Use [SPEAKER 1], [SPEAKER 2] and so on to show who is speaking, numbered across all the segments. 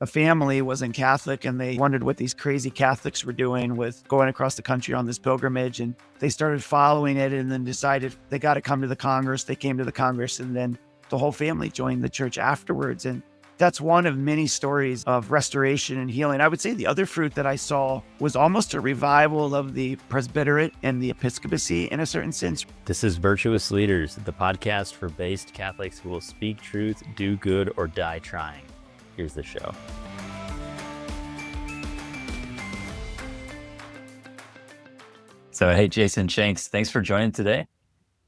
[SPEAKER 1] a family wasn't Catholic and they wondered what these crazy Catholics were doing with going across the country on this pilgrimage. And they started following it and then decided they got to come to the Congress. They came to the Congress and then the whole family joined the church afterwards. And that's one of many stories of restoration and healing. I would say the other fruit that I saw was almost a revival of the presbyterate and the episcopacy in a certain sense.
[SPEAKER 2] This is Virtuous Leaders, the podcast for based Catholics who will speak truth, do good, or die trying. Here's the show. So, hey, Jason Shanks, thanks for joining today.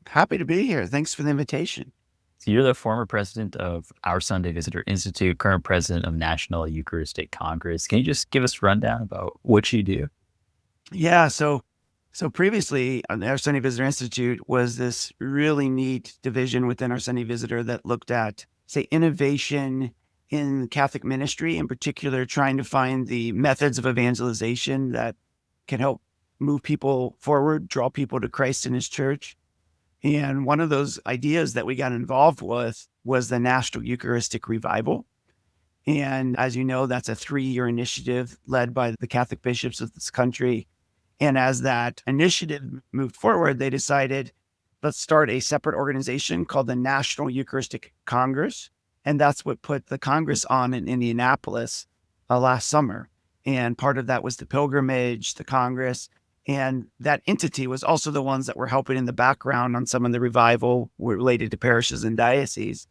[SPEAKER 1] Happy to be here. Thanks for the invitation.
[SPEAKER 2] So you're the former president of Our Sunday Visitor Institute, current president of National Eucharistic Congress. Can you just give us a rundown about what you do?
[SPEAKER 1] Yeah, so previously, Our Sunday Visitor Institute was this really neat division within Our Sunday Visitor that looked at, say, innovation in Catholic ministry, in particular, trying to find the methods of evangelization that can help move people forward, draw people to Christ and his church. And one of those ideas that we got involved with was the National Eucharistic Revival. And as you know, that's a 3-year initiative led by the Catholic bishops of this country. And as that initiative moved forward, they decided, let's start a separate organization called the National Eucharistic Congress. And that's what put the Congress on in Indianapolis last summer. And part of that was the pilgrimage, the Congress. And that entity was also the ones that were helping in the background on some of the revival related to parishes and dioceses.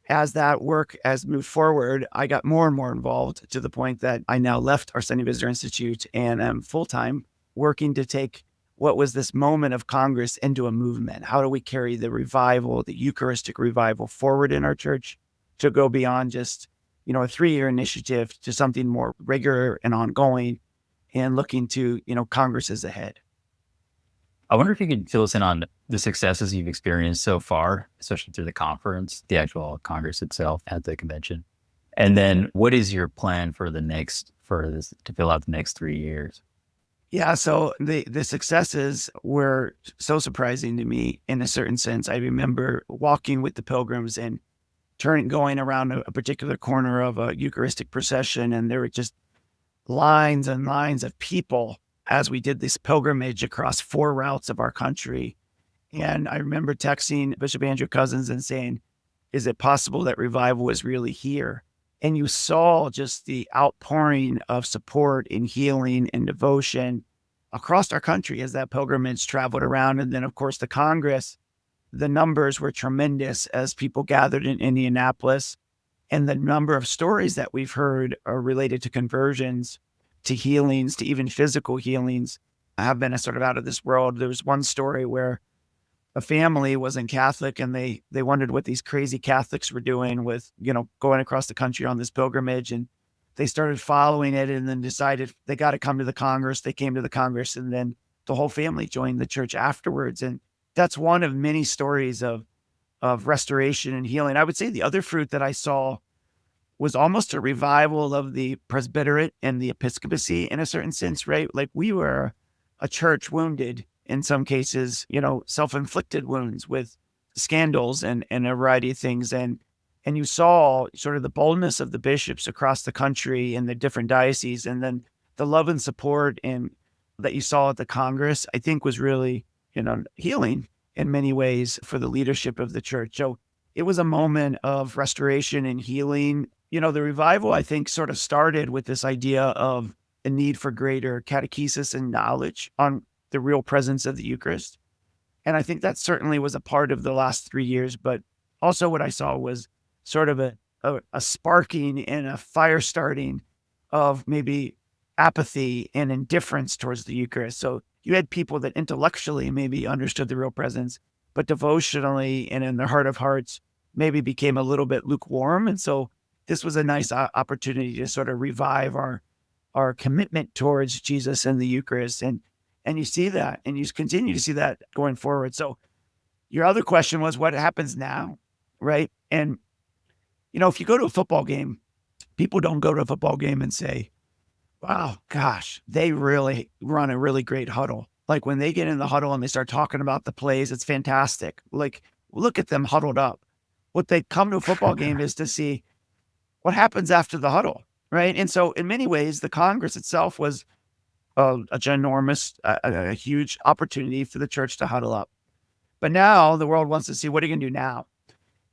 [SPEAKER 1] As that work has moved forward, I got more and more involved to the point that I now left Our Sunday Visitor Institute and am full-time working to take what was this moment of Congress into a movement. How do we carry the revival, the Eucharistic revival forward in our church to go beyond just, a 3-year initiative to something more regular and ongoing and looking to, Congresses ahead.
[SPEAKER 2] I wonder if you could fill us in on the successes you've experienced so far, especially through the conference, the actual Congress itself at the convention. And then what is your plan for this to fill out the next 3 years?
[SPEAKER 1] Yeah, so the successes were so surprising to me in a certain sense. I remember walking with the pilgrims and going around a particular corner of a Eucharistic procession, and there were just lines and lines of people as we did this pilgrimage across 4 routes of our country. And I remember texting Bishop Andrew Cousins and saying, is it possible that revival is really here? And you saw just the outpouring of support and healing and devotion across our country as that pilgrimage traveled around. And then, of course, the Congress, the numbers were tremendous as people gathered in Indianapolis. And the number of stories that we've heard are related to conversions, to healings, to even physical healings have been a sort of out of this world. There was one story where a family wasn't Catholic and they wondered what these crazy Catholics were doing with, going across the country on this pilgrimage. And they started following it and then decided they got to come to the Congress. They came to the Congress and then the whole family joined the church afterwards. And that's one of many stories of restoration and healing. I would say the other fruit that I saw was almost a revival of the presbyterate and the episcopacy in a certain sense, right? Like we were a church wounded in some cases, self-inflicted wounds with scandals and a variety of things. And you saw sort of the boldness of the bishops across the country and the different dioceses, and then the love and support that you saw at the Congress, I think was really, healing in many ways for the leadership of the church. So it was a moment of restoration and healing. The revival, I think, sort of started with this idea of a need for greater catechesis and knowledge on the real presence of the Eucharist. And I think that certainly was a part of the last 3 years. But also what I saw was sort of a sparking and a fire starting of maybe apathy and indifference towards the Eucharist. So you had people that intellectually maybe understood the real presence, but devotionally and in their heart of hearts maybe became a little bit lukewarm. And so this was a nice opportunity to sort of revive our commitment towards Jesus and the Eucharist. And you see that, and you continue to see that going forward. So your other question was what happens now, right? And, if you go to a football game, people don't go to a football game and say, wow, gosh, they really run a really great huddle. Like when they get in the huddle and they start talking about the plays, it's fantastic. Like, look at them huddled up. What they come to a football game is to see what happens after the huddle. right? And so in many ways, the Congress itself was a ginormous, a huge opportunity for the church to huddle up. But now the world wants to see, what are you going to do now?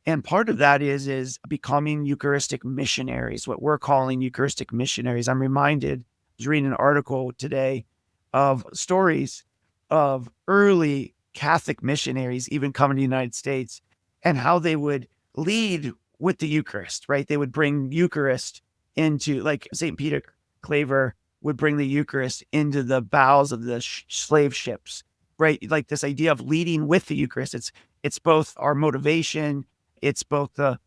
[SPEAKER 1] And part of that is becoming Eucharistic missionaries, what we're calling Eucharistic missionaries. I'm reminded, I was reading an article today of stories of early Catholic missionaries even coming to the United States and how they would lead with the Eucharist, right? They would bring Eucharist into, like St. Peter Claver would bring the Eucharist into the bows of the slave ships, right? Like this idea of leading with the Eucharist. It's both our motivation, it's both the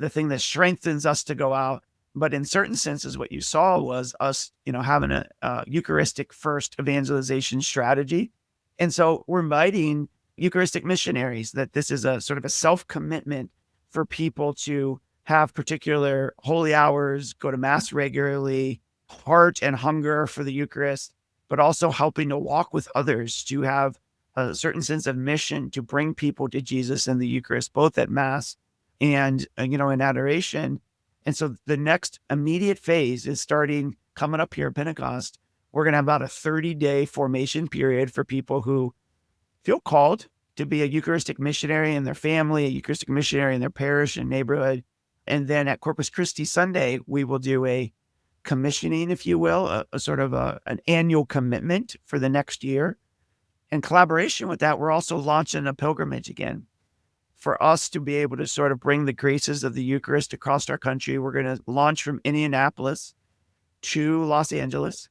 [SPEAKER 1] thing that strengthens us to go out. But in certain senses, what you saw was us, having a Eucharistic first evangelization strategy. And so we're inviting Eucharistic missionaries, that this is a sort of a self-commitment for people to have particular holy hours, go to Mass regularly, heart and hunger for the Eucharist, but also helping to walk with others, to have a certain sense of mission to bring people to Jesus in the Eucharist, both at Mass and, in adoration. And so the next immediate phase is coming up here at Pentecost. We're going to have about a 30-day formation period for people who feel called to be a Eucharistic missionary in their family, a Eucharistic missionary in their parish and neighborhood. And then at Corpus Christi Sunday, we will do a commissioning, if you will, a sort of an annual commitment for the next year. In collaboration with that, we're also launching a pilgrimage again for us to be able to sort of bring the graces of the Eucharist across our country. We're going to launch from Indianapolis to Los Angeles.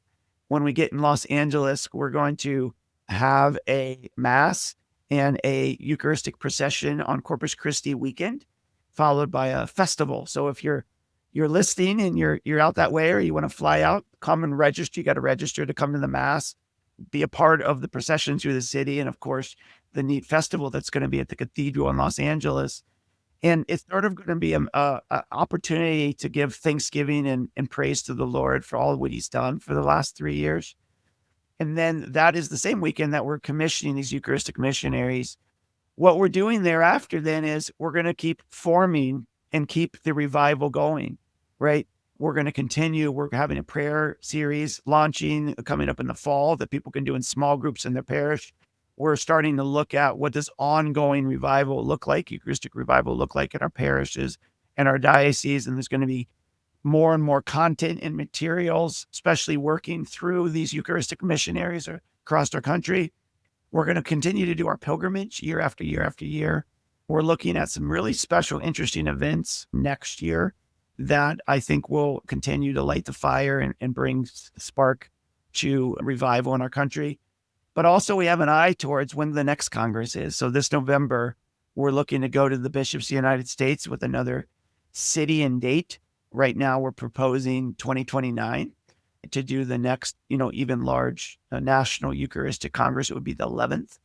[SPEAKER 1] When we get in Los Angeles, we're going to have a Mass and a Eucharistic procession on Corpus Christi weekend, followed by a festival. So if you're listening and you're out that way, or you want to fly out, come and register. You got to register to come to the Mass, be a part of the procession through the city, and of course, the neat festival that's going to be at the cathedral in Los Angeles. And it's sort of going to be an opportunity to give thanksgiving and praise to the Lord for all what he's done for the last 3 years. And then that is the same weekend that we're commissioning these Eucharistic missionaries. What we're doing thereafter then is we're going to keep forming and keep the revival going, right? We're going to continue. We're having a prayer series launching coming up in the fall that people can do in small groups in their parish. We're starting to look at what does ongoing revival look like, Eucharistic revival look like in our parishes and our dioceses. And there's going to be more and more content and materials, especially working through these Eucharistic missionaries across our country. We're going to continue to do our pilgrimage year after year after year. We're looking at some really special, interesting events next year that I think will continue to light the fire and bring spark to revival in our country. But also we have an eye towards when the next Congress is. So this November, we're looking to go to the Bishops of the United States with another city and date. Right now, we're proposing 2029 to do the next, even large National Eucharistic Congress. It would be the 11th.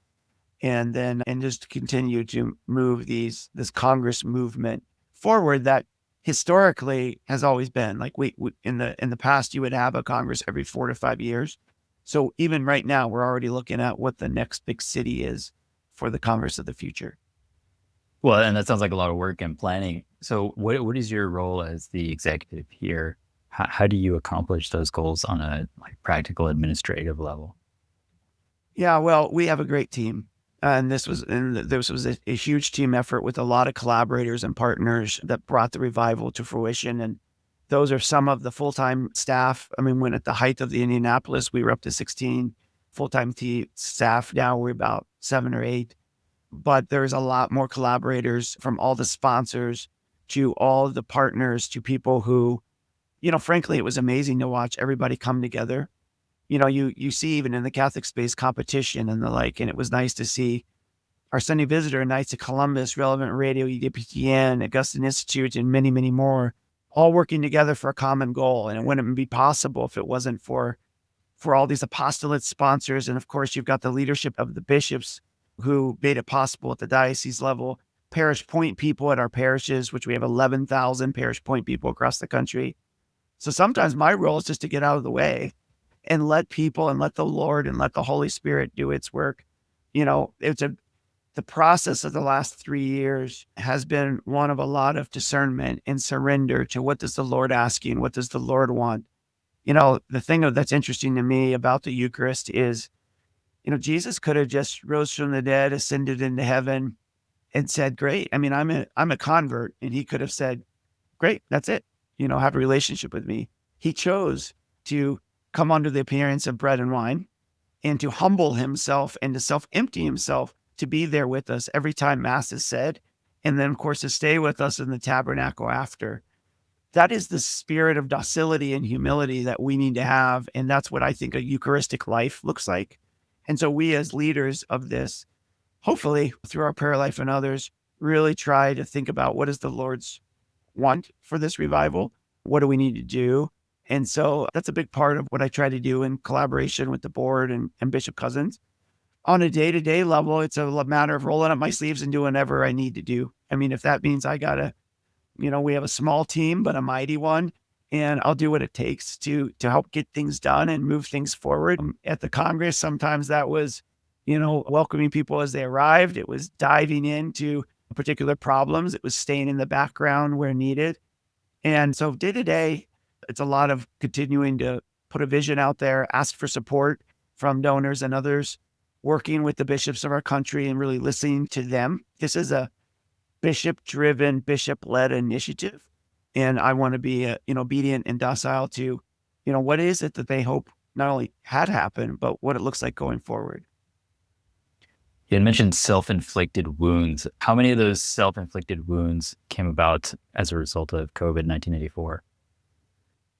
[SPEAKER 1] And then, and just continue to move this Congress movement forward that historically has always been like we in the past, you would have a Congress every 4 to 5 years. So even right now, we're already looking at what the next big city is for the Congress of the future.
[SPEAKER 2] Well, and that sounds like a lot of work and planning. So what is your role as the executive here? How do you accomplish those goals on a practical administrative level?
[SPEAKER 1] Yeah, well, we have a great team. And this was a huge team effort with a lot of collaborators and partners that brought the revival to fruition. And those are some of the full-time staff. I mean, when at the height of the Indianapolis, we were up to 16 full-time staff. Now we're about 7 or 8. But there's a lot more collaborators, from all the sponsors to all the partners to people who, frankly, it was amazing to watch everybody come together. You see even in the Catholic space competition and the like, and it was nice to see our Sunday Visitor, Knights of Columbus, Relevant Radio, Ep.81, Augustine Institute, and many, many more, all working together for a common goal. And it wouldn't be possible if it wasn't for all these apostolate sponsors. And of course, you've got the leadership of the bishops who made it possible at the diocese level, parish point people at our parishes, which we have 11,000 parish point people across the country. So sometimes my role is just to get out of the way and let people and let the Lord and let the Holy Spirit do its work. The the process of the last 3 years has been one of a lot of discernment and surrender to what does the Lord ask you and what does the Lord want. The thing that's interesting to me about the Eucharist is, Jesus could have just rose from the dead, ascended into heaven, and said, "Great. I mean, I'm a convert," and he could have said, "Great, that's it. Have a relationship with me." He chose to come under the appearance of bread and wine and to humble himself and to self-empty himself to be there with us every time Mass is said, and then, of course, to stay with us in the tabernacle after. That is the spirit of docility and humility that we need to have, and that's what I think a Eucharistic life looks like. And so we as leaders of this, hopefully through our prayer life and others, really try to think about what is the Lord's want for this revival? What do we need to do? And so that's a big part of what I try to do in collaboration with the board and Bishop Cousins. On a day-to-day level, it's a matter of rolling up my sleeves and doing whatever I need to do. I mean, if that means I gotta, we have a small team, but a mighty one, and I'll do what it takes to help get things done and move things forward. At the Congress, sometimes that was, welcoming people as they arrived. It was diving into particular problems. It was staying in the background where needed. And so day to day, it's a lot of continuing to put a vision out there, ask for support from donors and others, working with the bishops of our country and really listening to them. This is a bishop-driven, bishop-led initiative. And I want to be, obedient and docile to, what is it that they hope not only had happened, but what it looks like going forward.
[SPEAKER 2] You had mentioned self-inflicted wounds. How many of those self-inflicted wounds came about as a result of COVID 1984?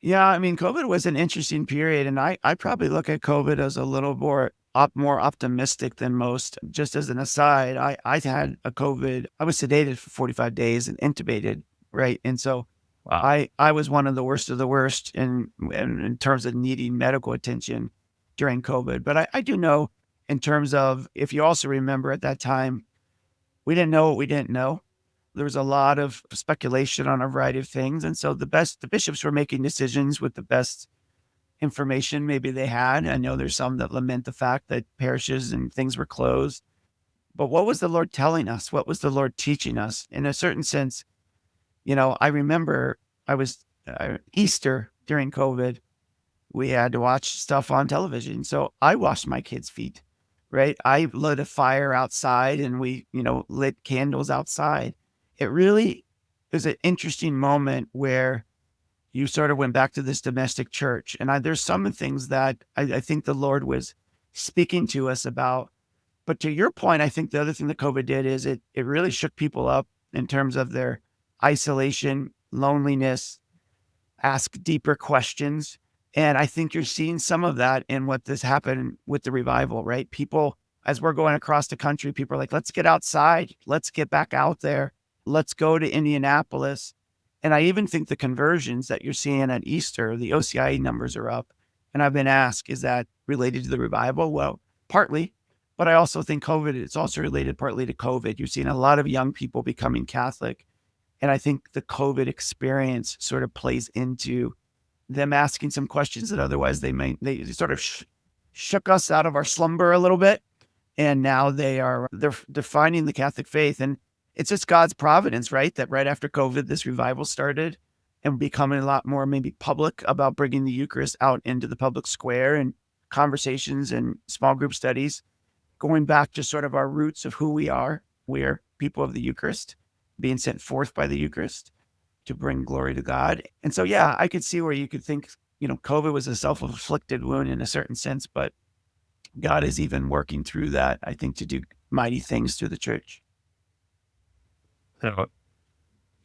[SPEAKER 1] Yeah, I mean, COVID was an interesting period, and I probably look at COVID as a little more optimistic than most. Just as an aside, I had a COVID. I was sedated for 45 days and intubated, right? And so
[SPEAKER 2] Wow.
[SPEAKER 1] I was one of the worst of the worst in terms of needing medical attention during COVID. But I do know, in terms of, if you also remember at that time, we didn't know what we didn't know. There was a lot of speculation on a variety of things. And so the bishops were making decisions with the best information maybe they had. I know there's some that lament the fact that parishes and things were closed. But what was the Lord telling us? What was the Lord teaching us? In a certain sense, I remember I was Easter during COVID. We had to watch stuff on television. So I washed my kids' feet, right? I lit a fire outside and we, lit candles outside. It really is an interesting moment where you sort of went back to this domestic church. And there's some things that I think the Lord was speaking to us about. But to your point, I think the other thing that COVID did is it really shook people up in terms of their isolation, loneliness, ask deeper questions. And I think you're seeing some of that in what this happened with the revival, right? People, as we're going across the country, people are like, let's get outside. Let's get back out there. Let's go to Indianapolis. And I even think the conversions that you're seeing at Easter, the OCIE numbers are up. And I've been asked, is that related to the revival? Well, partly, but I also think COVID, it's also related partly to COVID. You're seeing a lot of young people becoming Catholic. And I think the COVID experience sort of plays into them asking some questions that otherwise they sort of shook us out of our slumber a little bit. And now they're defining the Catholic faith. And it's just God's providence, right? That right after COVID, this revival started and becoming a lot more maybe public about bringing the Eucharist out into the public square and conversations and small group studies, going back to sort of our roots of who we are. We are people of the Eucharist, being sent forth by the Eucharist to bring glory to God. And so, yeah, I could see where you could think, COVID was a self-inflicted wound in a certain sense, but God is even working through that, I think, to do mighty things through the church.
[SPEAKER 2] So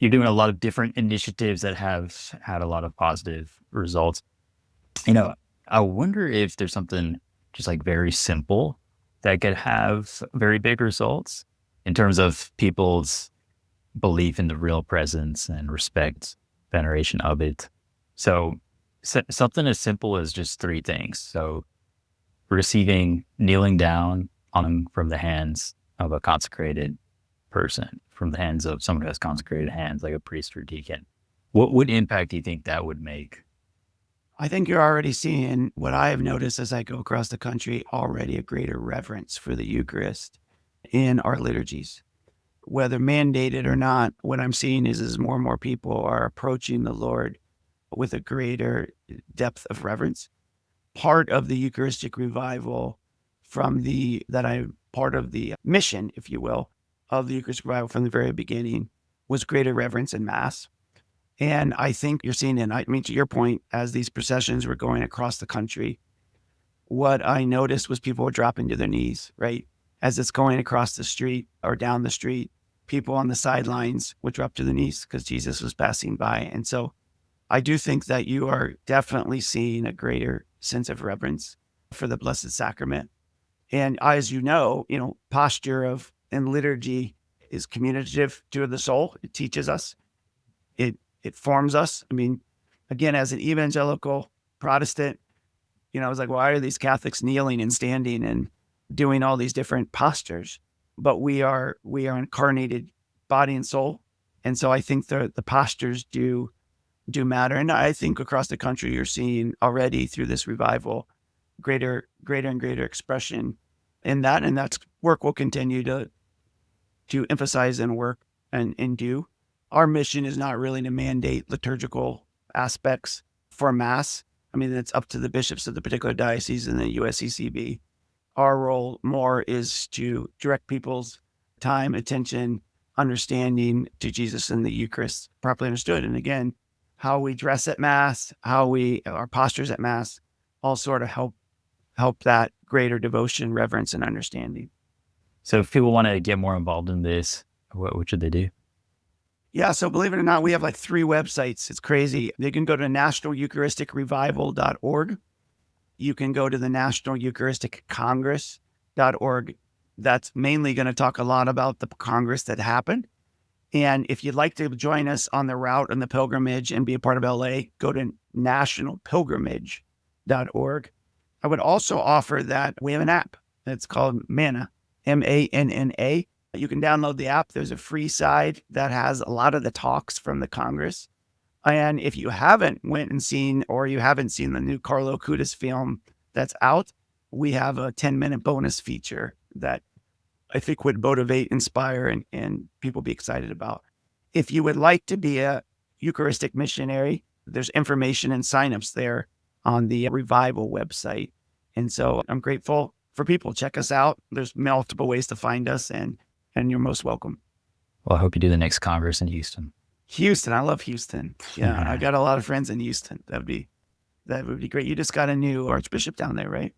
[SPEAKER 2] you're doing a lot of different initiatives that have had a lot of positive results. I wonder if there's something just like very simple that could have very big results in terms of people's belief in the real presence and respect, veneration of it. So something as simple as just three things. So kneeling down from the hands of a consecrated person, from the hands of someone who has consecrated hands, like a priest or deacon. What impact do you think that would make?
[SPEAKER 1] I think you're already seeing what I have noticed as I go across the country, already a greater reverence for the Eucharist. in our liturgies. Whether mandated or not, what I'm seeing is more and more people are approaching the Lord with a greater depth of reverence. Part of the Eucharistic revival that I'm part of the mission, if you will, of the Eucharistic revival from the very beginning was greater reverence in Mass. And I think you're seeing it. I mean, to your point, as these processions were going across the country, what I noticed was people were dropping to their knees, right? As it's going across the street or down the street, people on the sidelines would drop to the knees because Jesus was passing by. And so I do think that you are definitely seeing a greater sense of reverence for the Blessed Sacrament. And as you know, posture of in liturgy is communicative to the soul. It teaches us. It forms us. I mean, again, as an evangelical Protestant, I was like, why are these Catholics kneeling and standing and doing all these different postures? But we are incarnated body and soul. And so I think the postures do matter. And I think across the country, you're seeing already through this revival, greater and greater expression in that. And that's work we'll continue to emphasize and work and do. Our mission is not really to mandate liturgical aspects for Mass. I mean, it's up to the bishops of the particular diocese and the USCCB. Our role more is to direct people's time, attention, understanding to Jesus and the Eucharist properly understood. And again, how we dress at Mass, our postures at Mass, all sort of help that greater devotion, reverence, and understanding.
[SPEAKER 2] So if people want to get more involved in this, what should they do?
[SPEAKER 1] Yeah, so believe it or not, we have like 3 websites. It's crazy. They can go to nationalyeucharisticrevival.org. You can go to the National Eucharistic Congress.org. That's mainly going to talk a lot about the Congress that happened. And if you'd like to join us on the route and the pilgrimage and be a part of LA, go to nationalpilgrimage.org. I would also offer that we have an app. It's called Manna, MANNA. You can download the app. There's a free side that has a lot of the talks from the Congress. And if you haven't went and seen, or you haven't seen the new Carlo Acutis film that's out, we have a 10-minute bonus feature that I think would motivate, inspire, and people be excited about. If you would like to be a Eucharistic missionary, there's information and signups there on the Revival website. And so I'm grateful for people. Check us out. There's multiple ways to find us, and you're most welcome.
[SPEAKER 2] Well, I hope you do the next Congress in Houston.
[SPEAKER 1] Houston. I love Houston. Yeah, I got a lot of friends in Houston. That would be great. You just got a new archbishop down there, right?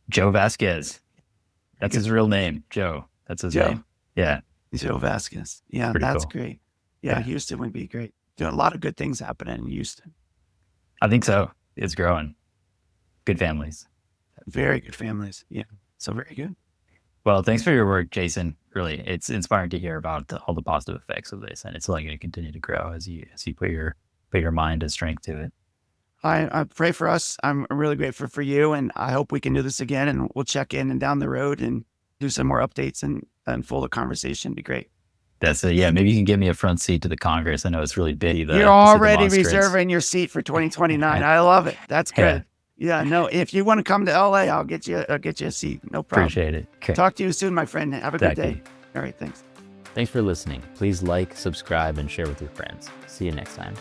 [SPEAKER 2] Joe Vasquez. That's his real name, Joe. That's his name. Yeah.
[SPEAKER 1] Joe Vasquez. Yeah,
[SPEAKER 2] Pretty
[SPEAKER 1] that's
[SPEAKER 2] cool.
[SPEAKER 1] great. Yeah, Houston would be great. Doing a lot of good things happening in Houston.
[SPEAKER 2] I think so. It's growing. Good families.
[SPEAKER 1] Very good families. Yeah. So very good.
[SPEAKER 2] Well, thanks for your work, Jason. Really, it's inspiring to hear about all the positive effects of this, and it's only going to continue to grow as you put your mind and strength to it.
[SPEAKER 1] I pray for us. I'm really grateful for you, and I hope we can do this again, and we'll check in and down the road and do some more updates and unfold a conversation. It'd be great.
[SPEAKER 2] That's it. Yeah, maybe you can give me a front seat to the Congress. I know it's really busy.
[SPEAKER 1] You're already reserving your seat for 2029. I love it. That's good. Yeah, no, if you want to come to LA, I'll get you a seat. No problem.
[SPEAKER 2] Appreciate it. Okay.
[SPEAKER 1] Talk to you soon, my friend. Have a good day. All right, thanks.
[SPEAKER 3] Thanks for listening. Please like, subscribe, and share with your friends. See you next time.